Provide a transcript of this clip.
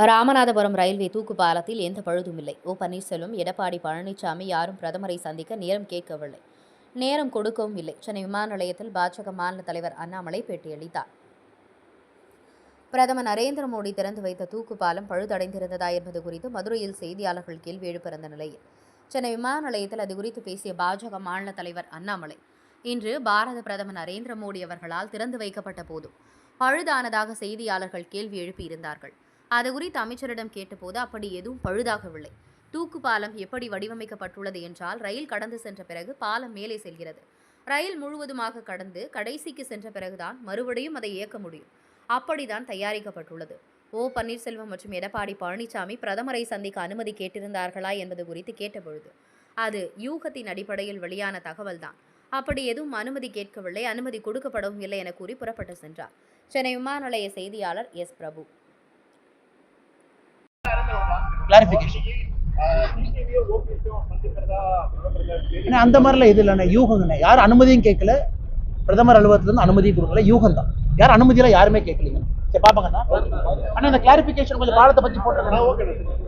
Ramanathapuram railway தூக்கு பாலத்தில் எந்த பழுதும் இல்லை. ஓ பன்னீர்செல்வம், எடப்பாடி பழனிசாமி யாரும் பிரதமரை சந்திக்க நேரம் கேட்கவில்லை, நேரம் கொடுக்கவும் இல்லை. சென்னை விமான நிலையத்தில் பாஜக மாநில தலைவர் அண்ணாமலை பேட்டியளித்தார். பிரதமர் நரேந்திர மோடி திறந்து வைத்த தூக்கு பாலம் பழுதடைந்திருந்ததா என்பது குறித்து மதுரையில் செய்தியாளர்கள் கேள்வி எழுப்பியிருந்த நிலையில் சென்னை விமான நிலையத்தில் அது குறித்து பேசிய பாஜக மாநில தலைவர் அண்ணாமலை, இன்று பாரத பிரதமர் நரேந்திர மோடி அவர்களால் திறந்து வைக்கப்பட்ட போதும் பழுதானதாக செய்தியாளர்கள் கேள்வி எழுப்பியிருந்தார்கள். அது குறித்து அமைச்சரிடம் கேட்டபோது அப்படி எதுவும் பழுதாகவில்லை. தூக்கு பாலம் எப்படி வடிவமைக்கப்பட்டுள்ளது என்றால், ரயில் கடந்து சென்ற பிறகு பாலம் மேலே செல்கிறது. ரயில் முழுவதுமாக கடந்து கடைசிக்கு சென்ற பிறகுதான் மறுபடியும் அதை இயக்க முடியும். அப்படிதான் தயாரிக்கப்பட்டுள்ளது. ஓ பன்னீர்செல்வம் மற்றும் எடப்பாடி பழனிசாமி பிரதமரை சந்திக்க அனுமதி கேட்டிருந்தார்களா என்பது குறித்து கேட்டபொழுது, அது யூகத்தின் அடிப்படையில் வெளியான தகவல்தான். அப்படி எதுவும் அனுமதி கேட்கவில்லை, அனுமதி கொடுக்கப்படவும் இல்லை என கூறி புறப்பட்டு சென்றார். சென்னை விமான நிலைய செய்தியாளர் எஸ். பிரபு. அந்த மாதிரிலாம் இது இல்லைண்ணே, யூகங்கண்ணே. யாரும் அனுமதியும் கேட்கல, பிரதமர் அலுவலகத்துல அனுமதியும் கொடுக்கல, யூகம் தான். யாரும் அனுமதியெல்லாம் யாருமே கேட்கலீங்க. சரி பாப்பாங்கண்ணா, ஆனா இந்த கிளாரிபிகேஷன் கொஞ்சம் பாலத்தை பத்தி போட்டு